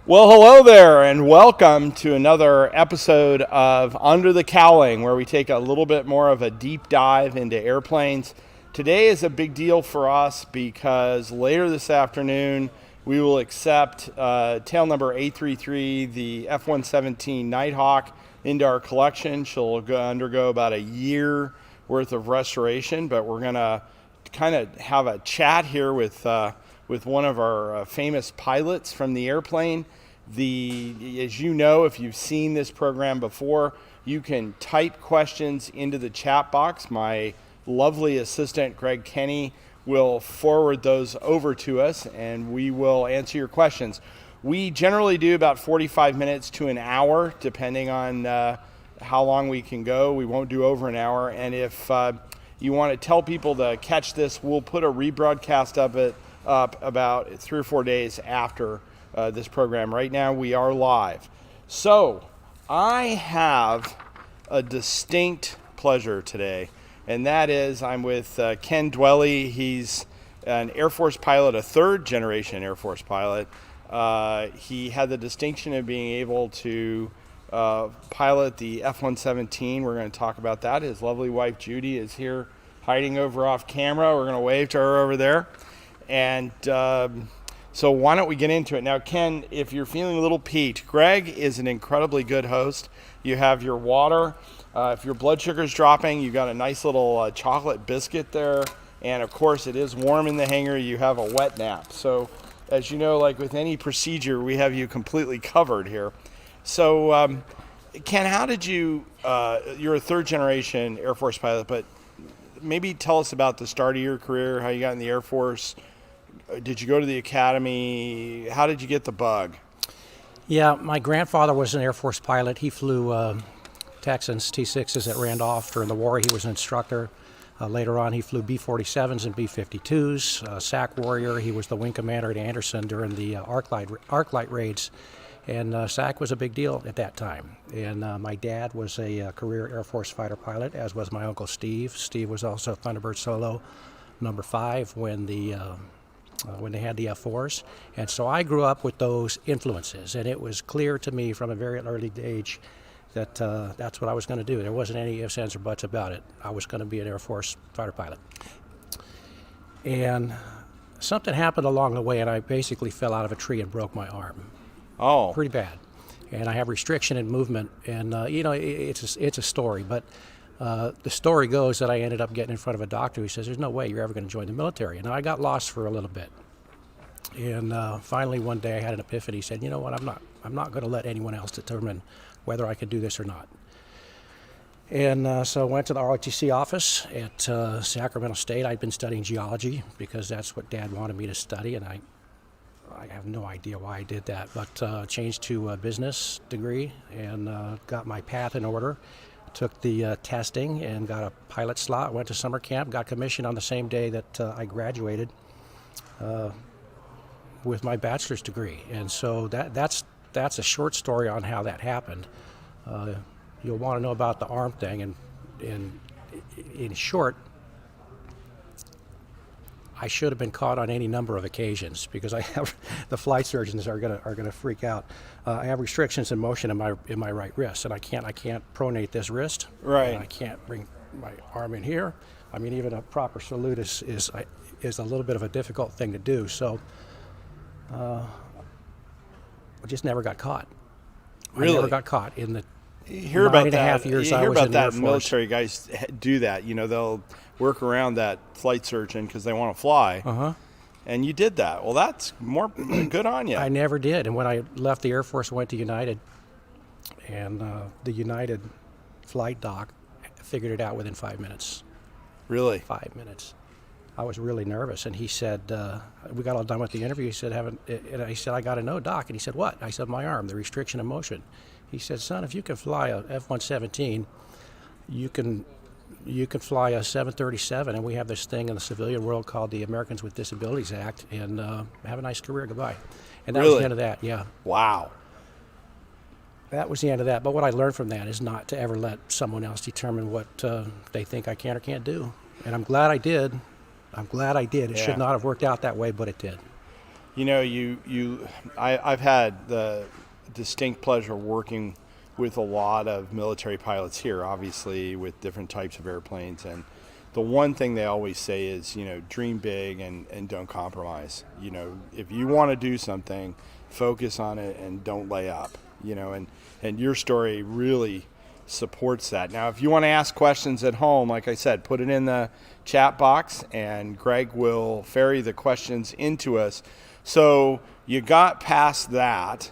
Well, hello there, and welcome to another episode of Under the Cowling, where we take a little bit more of a deep dive into airplanes. Today is a big deal for us because later this afternoon we will accept tail number 833, the F-117 Nighthawk, into our collection. She'll undergo about a year worth of restoration, but we're going to kind of have a chat here with one of our famous pilots from the airplane. As you know, if you've seen this program before, you can type questions into the chat box. My lovely assistant, Greg Kenny, will forward those over to us, and we will answer your questions. We generally do about 45 minutes to an hour, depending on how long we can go. We won't do over an hour, and if you want to tell people to catch this, we'll put a rebroadcast of it up about 3 or 4 days after this program. Right now we are live. So I have a distinct pleasure today, and that is I'm with Ken Dwelle. He's an Air Force pilot, a third generation Air Force pilot. He had the distinction of being able to pilot the F-117. We're going to talk about that. His lovely wife Judy is here hiding over off camera. We're going to wave to her over there. And so why don't we get into it. Now, Ken, if you're feeling a little peaked, Greg is an incredibly good host. You have your water. If your blood sugar is dropping, you've got a nice little chocolate biscuit there. And, of course, it is warm in the hangar. You have a wet nap. So, as you know, like with any procedure, we have you completely covered here. So, Ken, how did you're a third-generation Air Force pilot, but maybe tell us about the start of your career, how you got in the Air Force. Did you go to the academy? How did you get the bug? Yeah, my grandfather was an Air Force pilot. He flew Texans, T-6s at Randolph during the war. He was an instructor. Later on, he flew B-47s and B-52s. SAC Warrior, he was the wing commander at Anderson during the arc light raids. And SAC was a big deal at that time. And my dad was a career Air Force fighter pilot, as was my uncle Steve. Steve was also Thunderbird Solo number 5 when they had the F-4s. And so I grew up with those influences, and it was clear to me from a very early age that that's what I was going to do. There wasn't any ifs, ands, or buts about it. I was going to be an Air Force fighter pilot. And something happened along the way, and I basically fell out of a tree and broke my arm. Oh. Pretty bad. And I have restriction in movement, and it's a story, but the story goes that I ended up getting in front of a doctor who says, there's no way you're ever going to join the military. And I got lost for a little bit. And finally one day I had an epiphany. He said, you know what, I'm not going to let anyone else determine whether I can do this or not. And so I went to the ROTC office at Sacramento State. I'd been studying geology because that's what Dad wanted me to study, and I have no idea why I did that, but changed to a business degree and got my path in order. Took the testing and got a pilot slot, went to summer camp, got commissioned on the same day that I graduated with my bachelor's degree. And so that's a short story on how that happened. You'll want to know about the arm thing, and in short, I should have been caught on any number of occasions because I have the flight surgeons are gonna freak out. I have restrictions in motion in my right wrist, and I can't pronate this wrist. Right. And I can't bring my arm in here. I mean, even a proper salute is a little bit of a difficult thing to do. So I just never got caught. Really? I never got caught in the You hear about that. 9.5 years you I hear was about in the Air that. Force. Military guys do that. You know, they'll work around that flight surgeon because they want to fly. Uh-huh. And you did that. Well, that's more good on you. I never did. And when I left the Air Force, I went to United, and the United flight doc figured it out within 5 minutes. Really? 5 minutes. I was really nervous, and he said, we got all done with the interview. He said, and I said, I got to know, Doc. And he said, what? I said, my arm, the restriction of motion. He said, son, if you can fly a F-117, you can fly a 737, and we have this thing in the civilian world called the Americans with Disabilities Act, and have a nice career, goodbye. And that was the end of that, yeah. Wow. That was the end of that. But what I learned from that is not to ever let someone else determine what they think I can or can't do. And I'm glad I did. It should not have worked out that way, but it did. I've had the distinct pleasure of working with a lot of military pilots here, obviously with different types of airplanes, and the one thing they always say is, dream big and don't compromise. If you want to do something, focus on it and don't lay up. And your story really supports that. Now, if you want to ask questions at home, like I said, put it in the chat box and Greg will ferry the questions into us. So you got past that.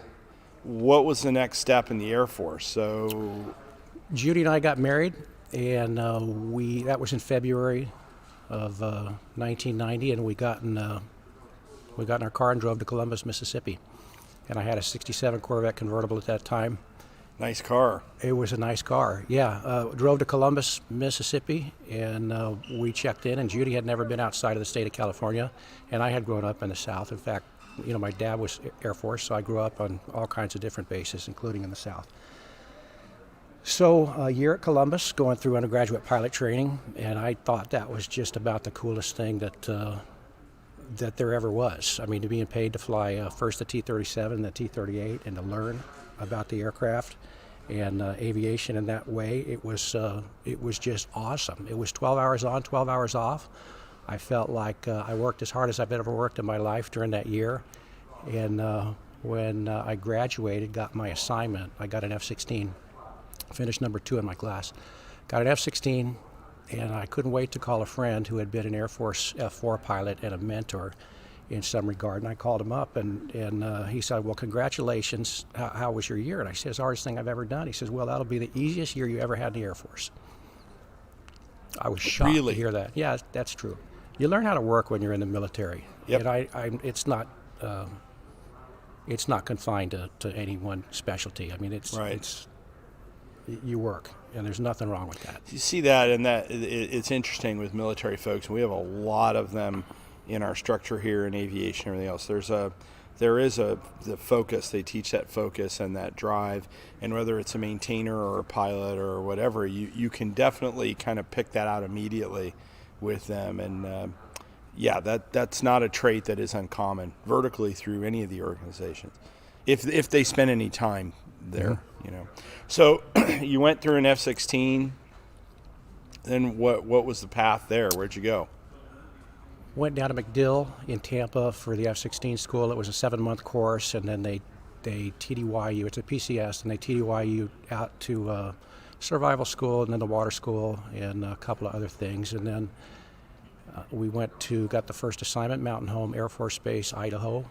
What was the next step in the Air Force? So Judy and I got married, and that was in February of 1990, and we got in our car and drove to Columbus, Mississippi. And I had a '67 Corvette convertible at that time. Nice car. It was a nice car, yeah. Drove to Columbus, Mississippi, and we checked in, and Judy had never been outside of the state of California, and I had grown up in the South. In fact, my dad was Air Force, so I grew up on all kinds of different bases, including in the South. So a year at Columbus, going through undergraduate pilot training, and I thought that was just about the coolest thing that there ever was. I mean, to being paid to fly first the T-37, the T-38, and to learn about the aircraft and aviation in that way, it was just awesome. It was 12 hours on, 12 hours off. I felt like I worked as hard as I've ever worked in my life during that year. And when I graduated, got my assignment, I got an F-16, finished number 2 in my class. Got an F-16, and I couldn't wait to call a friend who had been an Air Force F-4 pilot and a mentor in some regard. And I called him up, and he said, well, congratulations, how was your year? And I said, it's the hardest thing I've ever done. He says, well, that'll be the easiest year you ever had in the Air Force. I was shocked to hear that. Yeah, that's true. You learn how to work when you're in the military. Yep. And it's not confined to any one specialty. I mean, it's you work, and there's nothing wrong with that. You see that, and it's interesting with military folks. We have a lot of them in our structure here in aviation and everything else. There is the focus. They teach that focus and that drive, and whether it's a maintainer or a pilot or whatever, you can definitely kind of pick that out immediately with them. And that's not a trait that is uncommon vertically through any of the organizations, if they spend any time there. Mm-hmm. So you went through an F-16. Then what was the path there? Where'd you go? Went down to MacDill in Tampa for the F-16 school. It was a 7-month course, and then they TDY, it's a PCS, and they TDY you out to survival school and then the water school and a couple of other things. And then we got the first assignment, Mountain Home Air Force Base, Idaho.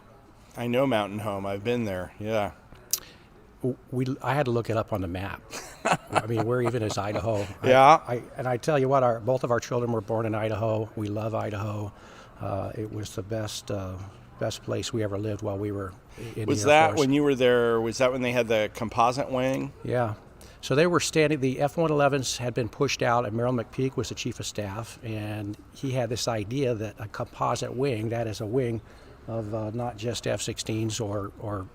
I know Mountain Home. I've been there, yeah. I had to look it up on the map. I mean, where even is Idaho? Yeah. I tell you what, both of our children were born in Idaho. We love Idaho. It was the best place we ever lived while we were in the Air Force. Was that when you were there? Was that when they had the composite wing? Yeah. So they were standing. The F-111s had been pushed out, and Merrill McPeak was the chief of staff, and he had this idea that a composite wing, that is a wing of not just F-16s or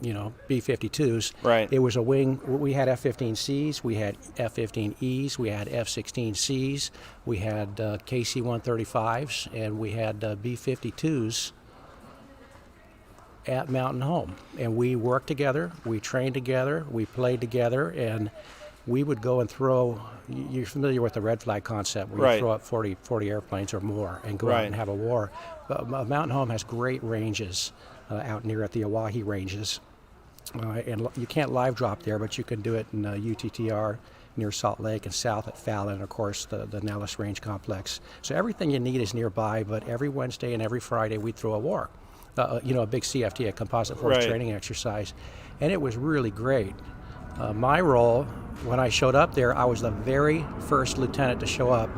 B-52s. Right. It was a wing. We had F-15Cs, we had F-15Es, we had F-16Cs, we had KC-135s, and we had B-52s at Mountain Home. And we worked together, we trained together, we played together, and we would go and throw. You're familiar with the red flag concept, where right. you throw up 40 airplanes or more and go right. out and have a war. But Mountain Home has great ranges out near at the Oahe ranges. And you can't live drop there, but you can do it in UTTR near Salt Lake and south at Fallon, and of course the Nellis Range Complex. So everything you need is nearby, but every Wednesday and every Friday we'd throw a war. A big CFT, a composite force right. training exercise. And it was really great. My role, when I showed up there, I was the very first lieutenant to show up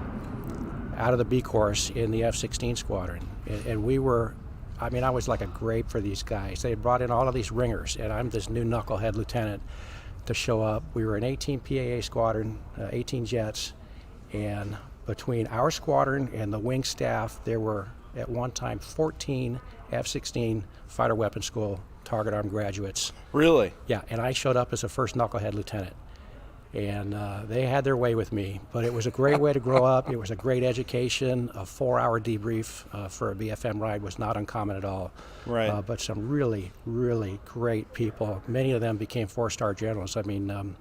out of the B course in the F-16 squadron. And we were, I was like a grape for these guys. They had brought in all of these ringers, and I'm this new knucklehead lieutenant to show up. We were an 18 PAA squadron, 18 jets, and between our squadron and the wing staff, there were at one time 14 F-16 fighter weapons school target arm graduates. Really? Yeah, and I showed up as the first knucklehead lieutenant. And they had their way with me, but it was a great way to grow up. It was a great education. A 4-hour debrief for a BFM ride was not uncommon at all. Right. But some really, really great people. Many of them became 4-star generals. I mean,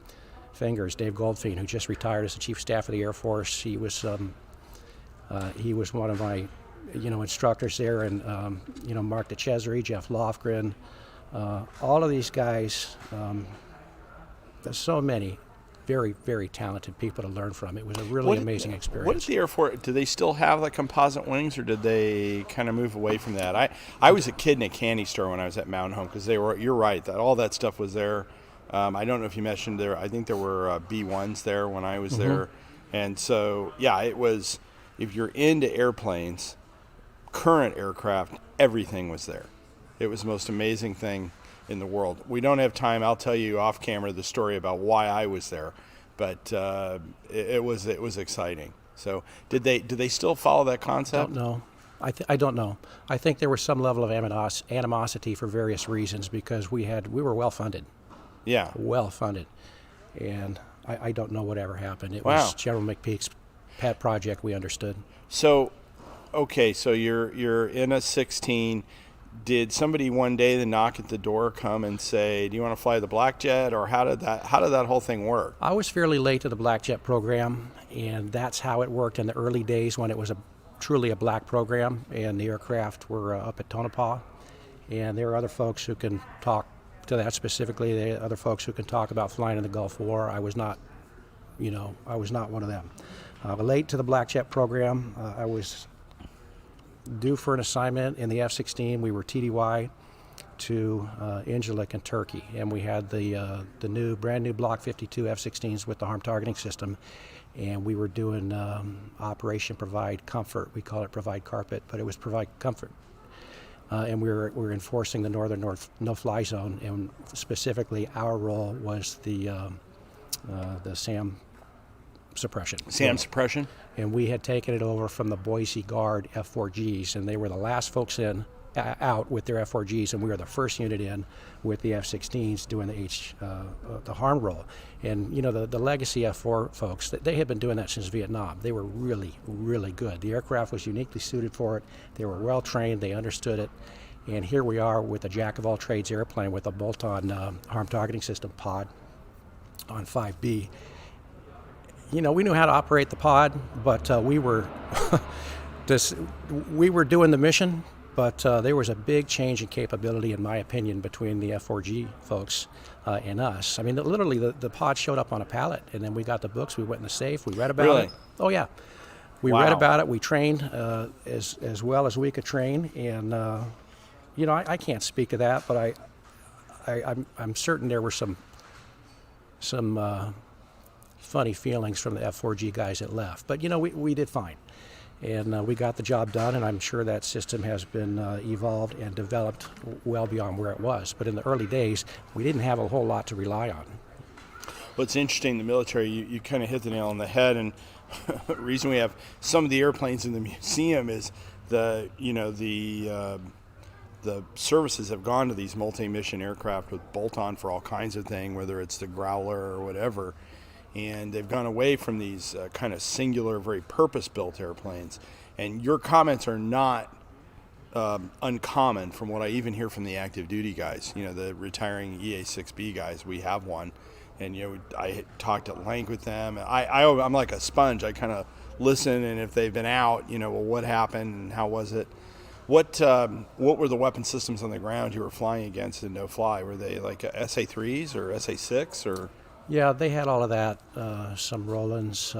Fingers, Dave Goldfein, who just retired as the Chief of Staff of the Air Force. He was one of my, instructors there, and Mark DeCesare, Jeff Lofgren, all of these guys. There's so many very, very talented people to learn from. It was a really amazing experience. What is the Air Force? Do they still have the composite wings, or did they kind of move away from that? I was a kid in a candy store when I was at Mountain Home, because you're right, that all that stuff was there. I don't know if you mentioned there. I think there were B1s there when I was there, and so it was. If you're into airplanes, current aircraft, everything was there. It was the most amazing thing in the world. We don't have time. I'll tell you off camera the story about why I was there, but it was exciting. So did they still follow that concept? Don't know. I don't know. I think there was some level of animosity for various reasons, because we were well funded. Yeah. Well funded, and I don't know whatever happened. It Wow. was General McPeak's pet project. We understood. So, okay, so you're in a 16. Did somebody one day the knock at the door come and say, "Do you want to fly the Black Jet?" Or how did that whole thing work? I was fairly late to the Black Jet program, and that's how it worked in the early days when it was truly a black program, and the aircraft were up at Tonopah. And there are other folks who can talk to that specifically. There are other folks who can talk about flying in the Gulf War. I was not one of them. Late to the Black Jet program. I was due for an assignment in the F-16. We were TDY to Incirlik in Turkey, and we had the brand new Block 52 F-16s with the harm targeting system, and we were doing Operation Provide Comfort. We call it Provide Carpet, but it was Provide Comfort. And we were enforcing the northern no-fly zone, and specifically our role was the SAM suppression. SAM suppression? And we had taken it over from the Boise Guard F-4Gs, and they were the last folks out with their F-4Gs, and we were the first unit in with the F-16s doing the harm role. And the legacy F-4 folks, they had been doing that since Vietnam. They were really, really good. The aircraft was uniquely suited for it. They were well trained. They understood it. And here we are with a jack-of-all-trades airplane with a bolt-on harm targeting system pod on 5B. We knew how to operate the pod, but we were doing the mission. But there was a big change in capability, in my opinion, between the F-4G folks and us. I mean, literally, the pod showed up on a pallet, and then we got the books. We went in the safe. We read about it. Oh yeah, we read about it. We trained as well as we could train, and I can't speak to that, but I'm certain there were some funny feelings from the F-4G guys that left. But we did fine. And we got the job done, and I'm sure that system has been evolved and developed well beyond where it was. But in the early days, we didn't have a whole lot to rely on. Well, it's interesting, the military, you kind of hit the nail on the head, and the reason we have some of the airplanes in the museum is the services have gone to these multi-mission aircraft with bolt-on for all kinds of things, whether it's the Growler or whatever. And they've gone away from these kind of singular, very purpose-built airplanes. And your comments are not uncommon from what I even hear from the active duty guys, the retiring EA-6B guys. We have one. And, I talked at length with them. I'm like a sponge. I kind of listen, and if they've been out, well, what happened and how was it? What were the weapon systems on the ground you were flying against in no-fly? Were they like SA-3s or SA-6 or... Yeah, they had all of that. Some Rolands,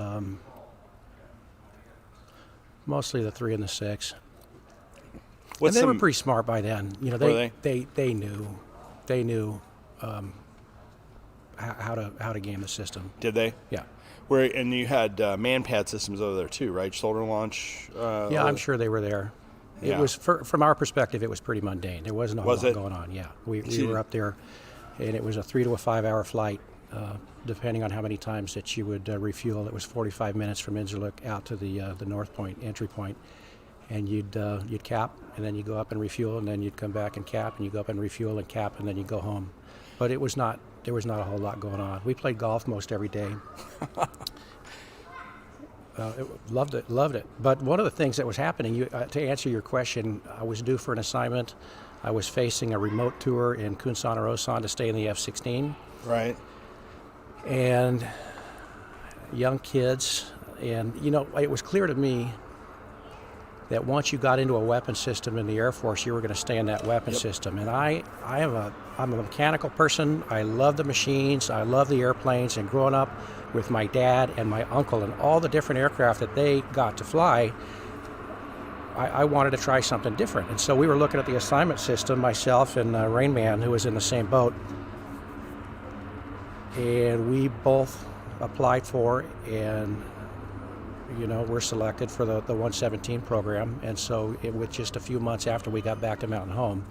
mostly the 3 and the 6. And they were pretty smart by then. They knew how to game the system. Did they? Yeah. And you had man-pad systems over there too, right? Shoulder launch. Yeah, I'm sure they were there. It was from our perspective, it was pretty mundane. There wasn't a whole lot going on. Yeah, we were up there, and it was a 3 to 5 hour flight. Depending on how many times that you would refuel. It was 45 minutes from Incirlik out to the north point, entry point, and you'd cap, and then you go up and refuel, and then you'd come back and cap, and you go up and refuel and cap, and then you go home. But it was not there was not a whole lot going on. We played golf most every day. Loved it. But one of the things that was happening, to answer your question, I was due for an assignment. I was facing a remote tour in Kunsan or Osan to stay in the F-16. Right. And young kids, and it was clear to me that once you got into a weapon system in the Air Force, you were going to stay in that weapon system. And I'm a mechanical person. I love the machines. I love the airplanes. And growing up with my dad and my uncle and all the different aircraft that they got to fly, I wanted to try something different. And so we were looking at the assignment system, myself and Rain Man, who was in the same boat. And we both applied for and we're selected for the 117 program. And so with just a few months after we got back to Mountain Home,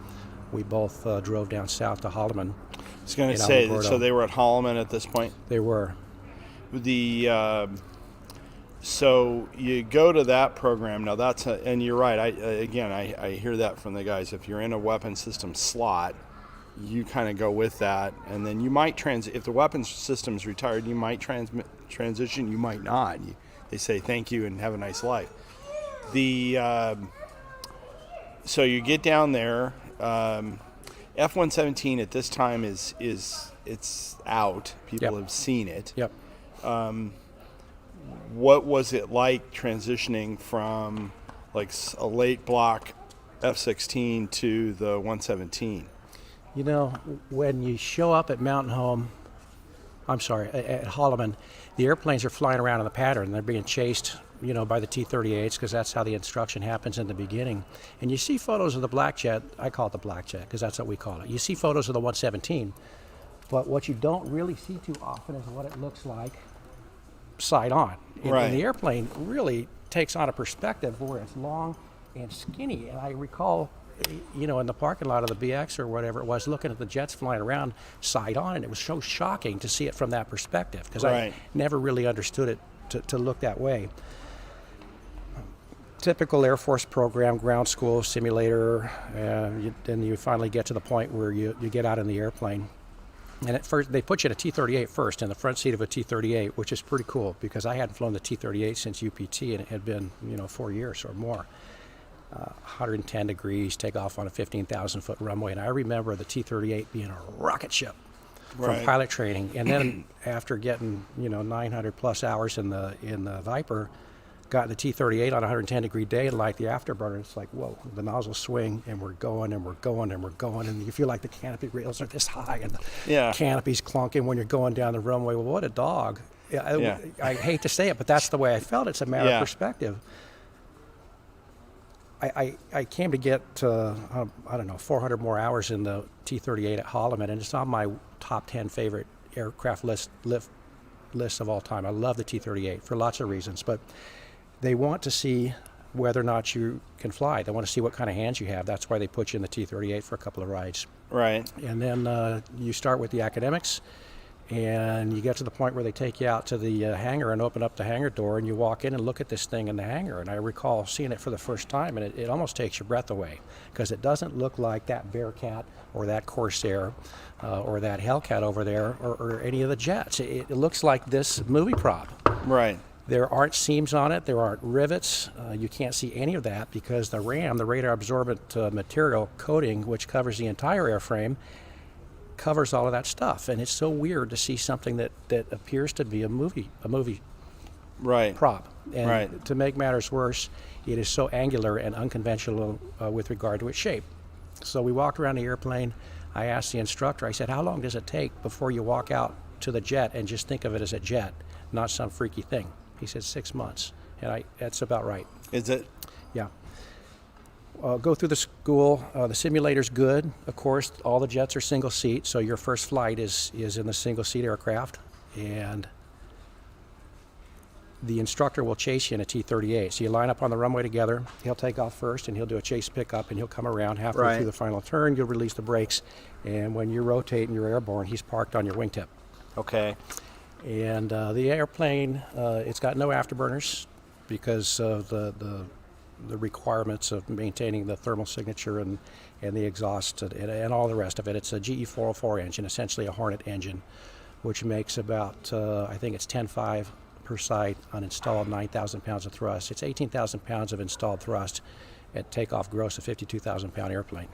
we both drove down south to Holloman. I was going to say, so they were at Holloman at this point? They were. So you go to that program. Now and you're right. I hear that from the guys. If you're in a weapon system slot, you kind of go with that, and then you might if the weapons system's retired, you might transition. You might not. They say thank you and have a nice life. So you get down there. F-117 at this time is it's out. People have seen it. Yep. What was it like transitioning from like a late block F-16 to the 117? When you show up at Mountain Home, at Holloman, the airplanes are flying around in the pattern. They're being chased, by the T-38s because that's how the instruction happens in the beginning. And you see photos of the black jet. I call it the black jet because that's what we call it. You see photos of the 117, but what you don't really see too often is what it looks like side on. And the airplane really takes on a perspective where it's long and skinny. And I recall, in the parking lot of the BX or whatever it was, looking at the jets flying around side on, and it was so shocking to see it from that perspective because I never really understood it to look that way. Typical Air Force program, ground school, simulator, then you finally get to the point where you get out in the airplane. And at first, they put you in a T-38 first, in the front seat of a T-38, which is pretty cool because I hadn't flown the T-38 since UPT, and it had been, 4 years or more. 110 degrees, take off on a 15,000-foot runway. And I remember the T-38 being a rocket ship from pilot training. And then after getting, 900-plus hours in the Viper, got in the T-38 on a 110-degree day and light the afterburner. It's like, whoa, the nozzles swing, and we're going, and we're going, and we're going. And you feel like the canopy rails are this high, and the canopy's clunking when you're going down the runway. Well, what a dog. I hate to say it, but that's the way I felt. It's a matter of perspective. I came to get, 400 more hours in the T-38 at Holloman, and it's on my top 10 favorite aircraft list of all time. I love the T-38 for lots of reasons, but they want to see whether or not you can fly. They want to see what kind of hands you have. That's why they put you in the T-38 for a couple of rides. Right. And then you start with the academics, and you get to the point where they take you out to the hangar and open up the hangar door, and you walk in and look at this thing in the hangar. And I recall seeing it for the first time, and it almost takes your breath away because it doesn't look like that Bearcat or that Corsair or that Hellcat over there or any of the jets. It looks like this movie prop. Right. There aren't seams on it. There aren't rivets. You can't see any of that because the RAM, the radar absorbent material coating, which covers the entire airframe, covers all of that stuff. And it's so weird to see something that appears to be a movie prop. And to make matters worse, it is so angular and unconventional with regard to its shape. So we walked around the airplane. I asked the instructor, I said, how long does it take before you walk out to the jet and just think of it as a jet, not some freaky thing? He said 6 months, and that's about right. Is it? Yeah. Go through the school. The simulator's good. Of course, all the jets are single seat, so your first flight is in the single seat aircraft, and the instructor will chase you in a T-38. So you line up on the runway together. He'll take off first, and he'll do a chase pickup, and he'll come around halfway through the final turn. You'll release the brakes, and when you rotate and you're airborne, he's parked on your wingtip. Okay. And the airplane, it's got no afterburners because of the the requirements of maintaining the thermal signature and the exhaust and all the rest of it. It's a GE 404 engine, essentially a Hornet engine, which makes about, I think it's 10.5 per site on installed 9,000 pounds of thrust. It's 18,000 pounds of installed thrust at takeoff gross of 52,000 pound airplane.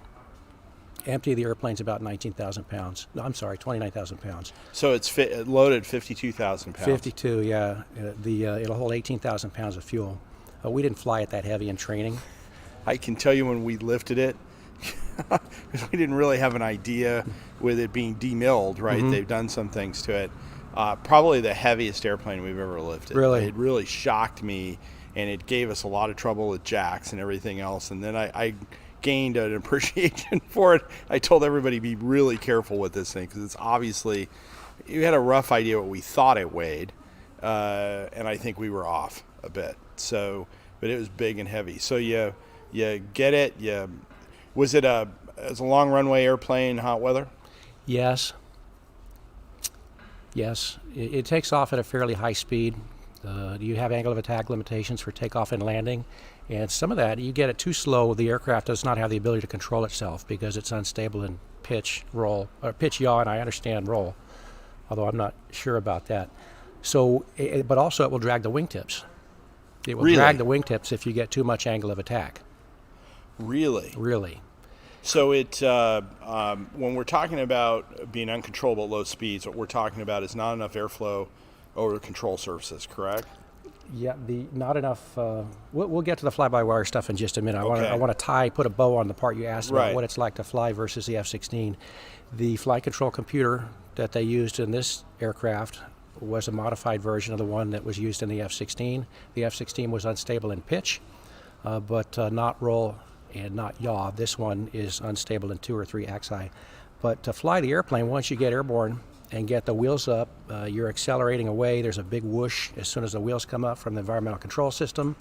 Empty of the airplane's about 19,000 pounds. No, I'm sorry, 29,000 pounds. So it's loaded 52,000 pounds. 52, yeah. It'll hold 18,000 pounds of fuel. We didn't fly it that heavy in training. I can tell you when we lifted it, because we didn't really have an idea with it being demilled, right? Mm-hmm. They've done some things to it. Probably the heaviest airplane we've ever lifted. Really? It really shocked me, and it gave us a lot of trouble with jacks and everything else. And then I gained an appreciation for it. I told everybody be really careful with this thing because it's obviously, you had a rough idea what we thought it weighed, and I think we were off a bit. So, but it was big and heavy. So you get it. Was it a long runway airplane, hot weather? Yes. It takes off at a fairly high speed. You have angle of attack limitations for takeoff and landing. And some of that, you get it too slow, the aircraft does not have the ability to control itself because it's unstable in pitch, roll, or pitch, yaw, and I understand roll, although I'm not sure about that. So, but also it will drag the wingtips. It will drag the wingtips if you get too much angle of attack. Really? Really. So when we're talking about being uncontrollable at low speeds, what we're talking about is not enough airflow over the control surfaces, correct? Yeah, not enough. We'll get to the fly-by-wire stuff in just a minute. Okay. I want to put a bow on the part you asked about Right. what it's like to fly versus the F-16. The flight control computer that they used in this aircraft was a modified version of the one that was used in the F-16. The F-16 was unstable in pitch, but not roll and not yaw. This one is unstable in 2 or 3 axi. But to fly the airplane, once you get airborne and get the wheels up, you're accelerating away. There's a big whoosh as soon as the wheels come up from the environmental control system.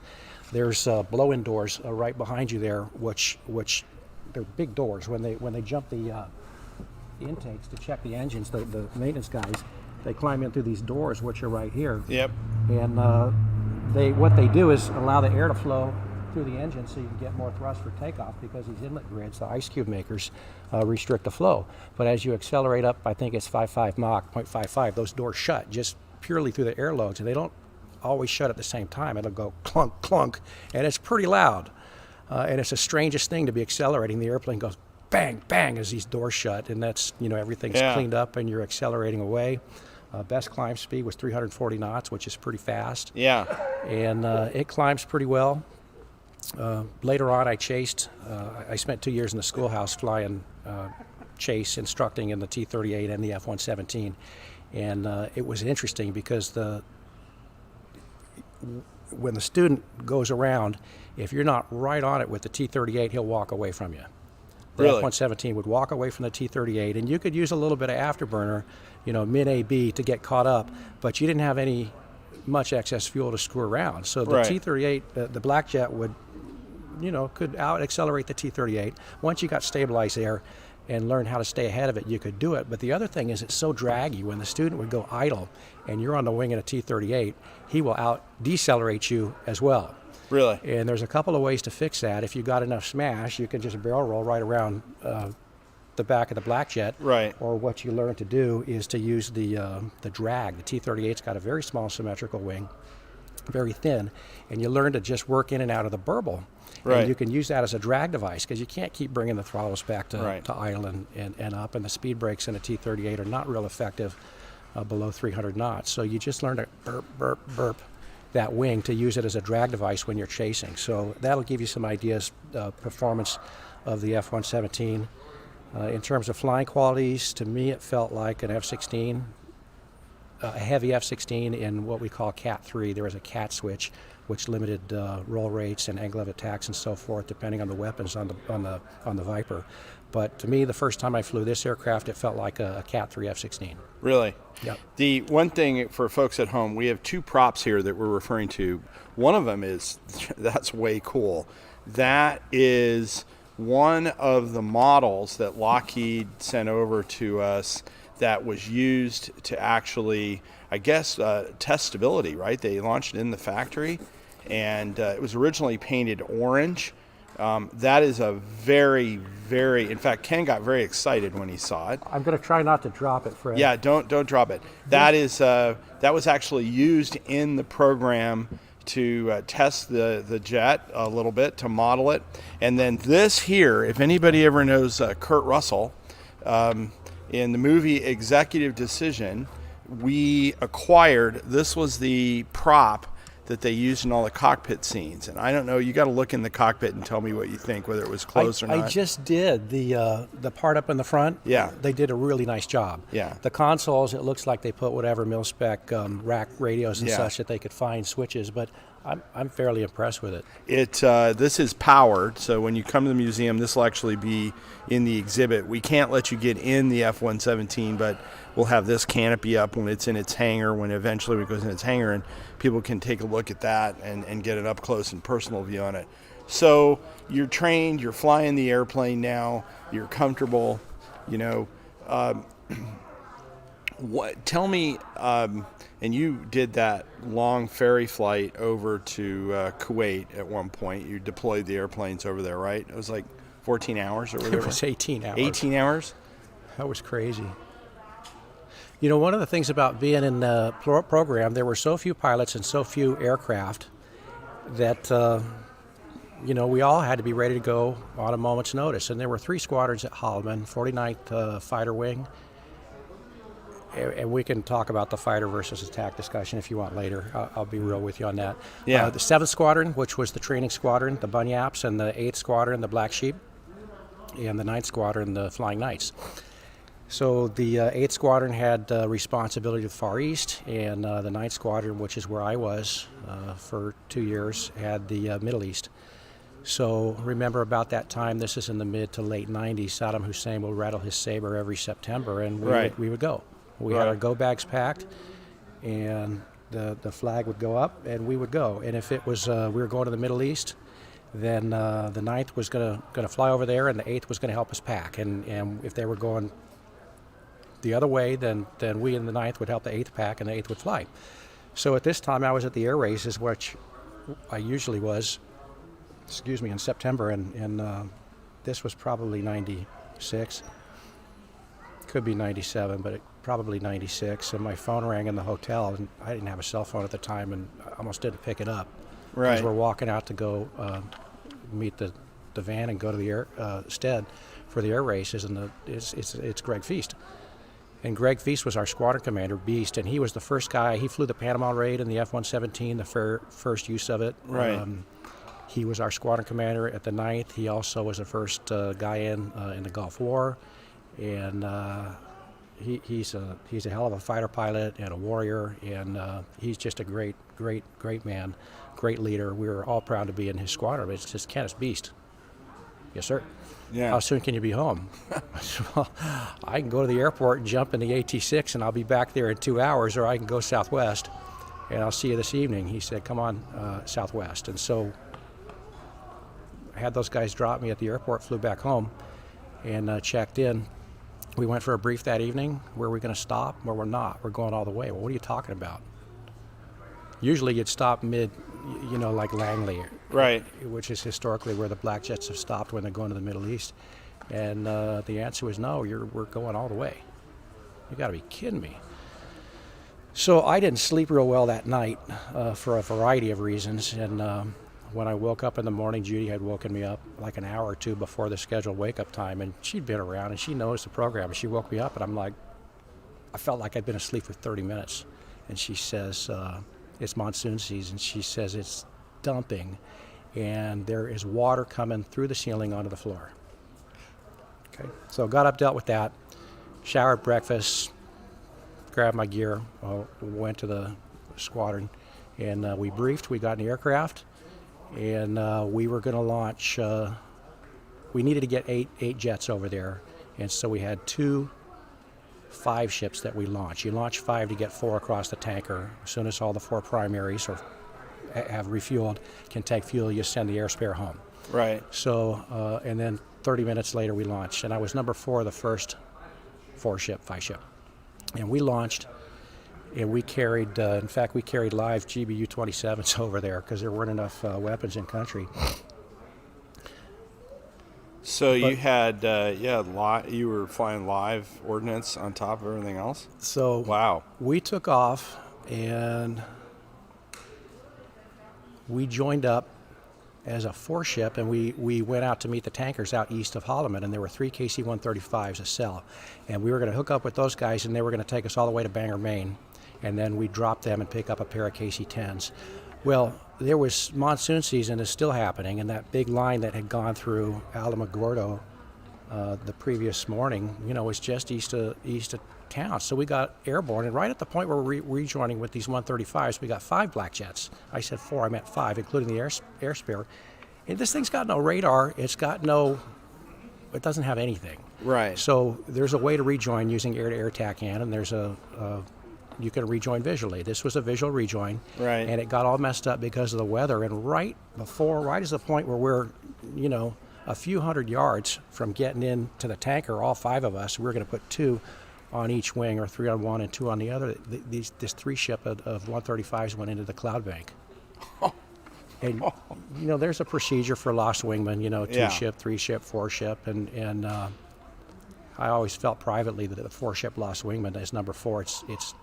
There's blow-in doors right behind you there, which they're big doors. When they jump the intakes to check the engines, the maintenance guys, they climb in through these doors, which are right here. Yep. And what they do is allow the air to flow through the engine so you can get more thrust for takeoff because these inlet grids, the ice cube makers, restrict the flow. But as you accelerate up, I think it's 5.5 Mach, 0.55, those doors shut just purely through the air loads, and they don't always shut at the same time. It'll go clunk, clunk, and it's pretty loud. And it's the strangest thing to be accelerating. The airplane goes bang, bang as these doors shut, and that's, everything's cleaned up and you're accelerating away. Best climb speed was 340 knots, which is pretty fast. Yeah. And it climbs pretty well. Later on, I chased. I spent 2 years in the schoolhouse flying chase, instructing in the T-38 and the F-117, and it was interesting because when the student goes around, if you're not right on it with the T-38, he'll walk away from you. The Really? F-117 would walk away from the T-38, and you could use a little bit of afterburner, mid-AB to get caught up, but you didn't have much excess fuel to screw around. So the Right. T-38, the black jet could out-accelerate the T-38. Once you got stabilized there and learned how to stay ahead of it, you could do it. But the other thing is it's so draggy. When the student would go idle and you're on the wing in a T-38, he will out-decelerate you as well. Really? And there's a couple of ways to fix that. If you got enough smash, you can just barrel roll right around the back of the black jet. Right. Or what you learn to do is to use the drag. The T-38's got a very small symmetrical wing, very thin, and you learn to just work in and out of the burble. Right. And you can use that as a drag device because you can't keep bringing the throttles back to idle and up, and the speed brakes in a T-38 are not real effective below 300 knots. So you just learn to burp, burp, burp that wing to use it as a drag device when you're chasing. So that'll give you some ideas, performance of the F-117. In terms of flying qualities, to me it felt like an F-16, a heavy F-16 in what we call Cat 3. There was a Cat switch which limited roll rates and angle of attacks and so forth depending on the weapons on the Viper. But to me, the first time I flew this aircraft, it felt like a Cat 3 F-16. Really? Yep. The one thing for folks at home, we have 2 props here that we're referring to. One of them is, that's way cool. That is one of the models that Lockheed sent over to us that was used to actually, I guess, test stability, right? They launched it in the factory. and it was originally painted orange. That is a very, very, in fact, Ken got very excited when he saw it. I'm going to try not to drop it, Fred. Yeah, don't drop it. That was actually used in the program to test the jet a little bit, to model it. And then this here, if anybody ever knows Kurt Russell, in the movie Executive Decision, we acquired, this was the prop that they used in all the cockpit scenes. And I don't know, you got to look in the cockpit and tell me what you think, whether it was close or not. I just did the part up in the front. Yeah. They did a really nice job. Yeah. The consoles, it looks like they put whatever mil-spec rack radios and such that they could find switches, but I'm fairly impressed with it. This is powered, so when you come to the museum, this will actually be in the exhibit. We can't let you get in the F-117, but we'll have this canopy up when it's in its hangar, when eventually it goes in its hangar, and people can take a look at that and get an up-close and personal view on it. So you're trained, you're flying the airplane now, you're comfortable, you know. Tell me, and you did that long ferry flight over to Kuwait at one point. You deployed the airplanes over there, right? It was like 14 hours or whatever. It was 18 hours. 18 hours? That was crazy. You know, one of the things about being in the program, there were so few pilots and so few aircraft that, we all had to be ready to go on a moment's notice. And there were 3 squadrons at Holloman, 49th Fighter Wing. And we can talk about the fighter versus attack discussion if you want later. I'll be real with you on that. Yeah. The 7th Squadron, which was the training squadron, the Bunyaps, and the 8th Squadron, the Black Sheep, and the 9th Squadron, the Flying Knights. So the 8th Squadron had responsibility to the Far East, and the 9th Squadron, which is where I was for 2 years, had the Middle East. So remember, about that time, this is in the mid to late 90s, Saddam Hussein would rattle his saber every September, and we would go. We had our go bags packed, and the flag would go up, and we would go. And if it was we were going to the Middle East, then the 9th was going to fly over there, and the 8th was going to help us pack. And if they were going the other way, then we in the 9th would help the 8th pack, and the 8th would fly. So at this time, I was at the air races, which I usually was, in September, and this was probably 96. Could be 97, but probably 96. And my phone rang in the hotel, and I didn't have a cell phone at the time, and I almost didn't pick it up. Right. Because we're walking out to go meet the van and go to the air stead for the air races, and it's Greg Feast. And Greg Feast was our squadron commander, Beast, and he was the first guy. He flew the Panama raid in the F-117, the first use of it. Right. He was our squadron commander at the 9th. He also was the first guy in the Gulf War, and he's a hell of a fighter pilot and a warrior, and he's just a great man, great leader. We were all proud to be in his squadron. It's just Kenneth's Beast. Yes, sir. Yeah. How soon can you be home? Well, I can go to the airport and jump in the AT-6, and I'll be back there in 2 hours, or I can go Southwest, and I'll see you this evening. He said, come on, Southwest. And so I had those guys drop me at the airport, flew back home, and checked in. We went for a brief that evening. Where are we going to stop? Well, we're not. We're going all the way. Well, what are you talking about? Usually you'd stop mid, like Langley. Right. Which is historically where the black jets have stopped when they're going to the Middle East. And the answer was no, we're going all the way. You got to be kidding me. So I didn't sleep real well that night for a variety of reasons. And when I woke up in the morning, Judy had woken me up like an hour or two before the scheduled wake-up time, and she'd been around, and she knows the program. And she woke me up, and I'm like, I felt like I'd been asleep for 30 minutes. And she says, it's monsoon season. She says it's dumping, and there is water coming through the ceiling onto the floor. Okay, so got up, dealt with that, showered, breakfast, grabbed my gear, went to the squadron, and we briefed. We got in the aircraft, and we were going to launch. We needed to get eight jets over there, and so we had 2 5 ships that we launched. You launch 5 to get 4 across the tanker. As soon as all the 4 primaries have refueled, can take fuel, you send the air spare home. Right. So, and then 30 minutes later we launched, and I was number 4 of the first 5 ship. And we launched, And we carried, in fact, we carried live GBU-27s over there because there weren't enough weapons in country. So you had you were flying live ordnance on top of everything else? So wow. We took off and we joined up as a four-ship, and we went out to meet the tankers out east of Holloman, and there were 3 KC-135s a cell. And we were going to hook up with those guys, and they were going to take us all the way to Bangor, Maine, and then we'd drop them and pick up a pair of KC-10s. Well, there was monsoon season is still happening, and that big line that had gone through Alamogordo the previous morning, was just east of town. So we got airborne, and right at the point where we're rejoining with these 135s, we got 5 black jets. I said 4, I meant 5, including the air spare. And this thing's got no radar. It doesn't have anything. Right. So there's a way to rejoin using air-to-air TACAN, and there's you can rejoin visually. This was a visual rejoin, right? And it got all messed up because of the weather. And right as the point where we're, a few hundred yards from getting into the tanker, all 5 of us, we were going to put 2 on each wing, or 3 on one and 2 on the other. This 3-ship of 135s went into the cloud bank. And there's a procedure for lost wingmen. 2-ship, 3-ship, 4-ship, and I always felt privately that the 4-ship lost wingman is number 4. It's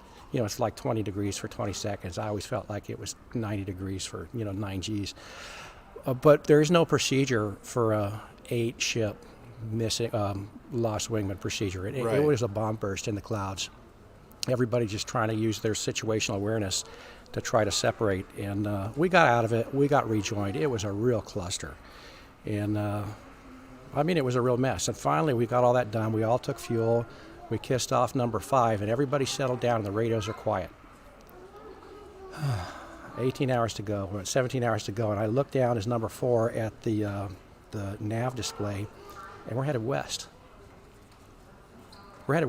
like 20 degrees for 20 seconds. I always felt like it was 90 degrees for 9 Gs. But there is no procedure for a 8-ship missing lost wingman procedure. Right. It was a bomb burst in the clouds. Everybody just trying to use their situational awareness to try to separate. And we got out of it. We got rejoined. It was a real cluster. And it was a real mess. And finally, we got all that done. We all took fuel. We kissed off number 5, and everybody settled down, and the radios are quiet. 18 hours to go, 17 hours to go, and I looked down as number 4 at the nav display, and we're headed west. And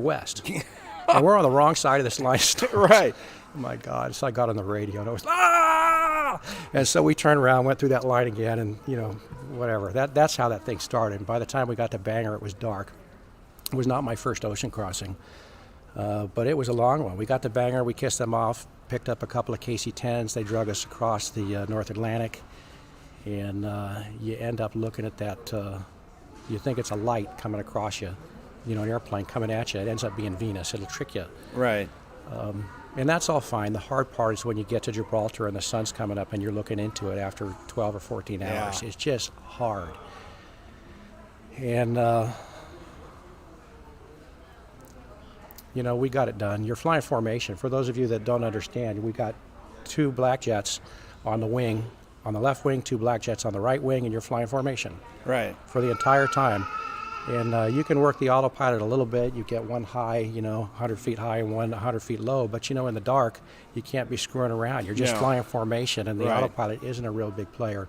we're on the wrong side of this line. Right. Oh my God! So I got on the radio, and it was ah! And so we turned around, went through that line again, and whatever. That's how that thing started. And by the time we got to Bangor, it was dark. It was not my first ocean crossing, but it was a long one. We got to Bangor, we kissed them off, picked up a couple of KC-10s. They drug us across the North Atlantic, and you end up looking at that. You think it's a light coming across you, an airplane coming at you. It ends up being Venus. It'll trick you. Right. And that's all fine. The hard part is when you get to Gibraltar and the sun's coming up and you're looking into it after 12 or 14 hours. Yeah. It's just hard. And we got it done. You're flying formation. For those of you that don't understand, we got 2 black jets on the wing, on the left wing, 2 black jets on the right wing, and you're flying formation. Right. For the entire time. And you can work the autopilot a little bit. You get one high, 100 feet high and one 100 feet low. But, in the dark, you can't be screwing around. You're just flying formation, and the autopilot isn't a real big player.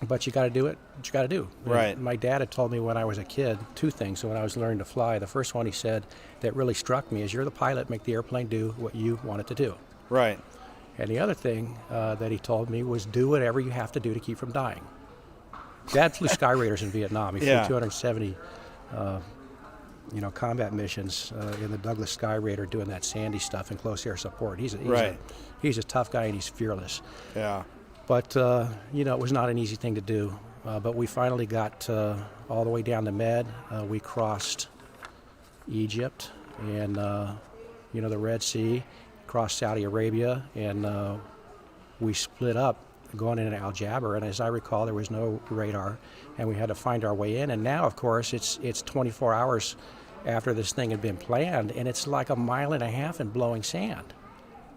But you got to do it. What you got to do. Right. My dad had told me when I was a kid 2 things when I was learning to fly. The first one he said that really struck me is, you're the pilot, make the airplane do what you want it to do. Right. And the other thing that he told me was, do whatever you have to do to keep from dying. Dad flew Sky Raiders in Vietnam. He flew 270 combat missions in the Douglas Sky Raider, doing that Sandy stuff in close air support. He's a tough guy, and he's fearless. Yeah. But, it was not an easy thing to do. But we finally got all the way down to Med. We crossed Egypt and, the Red Sea, crossed Saudi Arabia, and we split up going into Al Jaber. And as I recall, there was no radar, and we had to find our way in. And now, of course, it's 24 hours after this thing had been planned, and it's like 1.5 miles in blowing sand.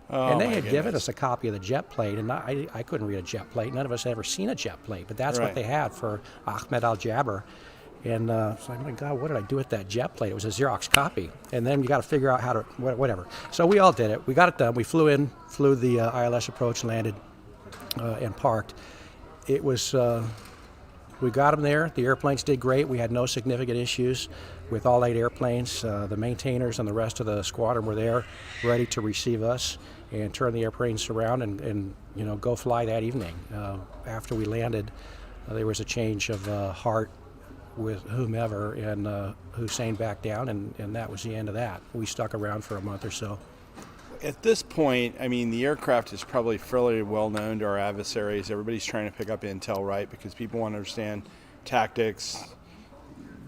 Oh, and they had given us a copy of the jet plate, and I couldn't read a jet plate. None of us had ever seen a jet plate, but that's what they had for Ahmed Al Jaber. And so I'm like, God, what did I do with that jet plate? It was a Xerox copy. And then you got to figure out how to, whatever. So we all did it. We got it done. We flew the ILS approach, landed, and parked. It was, we got them there. The airplanes did great. We had no significant issues with all 8 airplanes. The maintainers and the rest of the squadron were there, ready to receive us and turn the airplanes around and go fly that evening. After we landed, there was a change of heart with whomever, and Hussein backed down, and that was the end of that. We stuck around for a month or so. at this point, I mean, the aircraft is probably fairly well known to our adversaries. Everybody's trying to pick up intel, right? Because people want to understand tactics,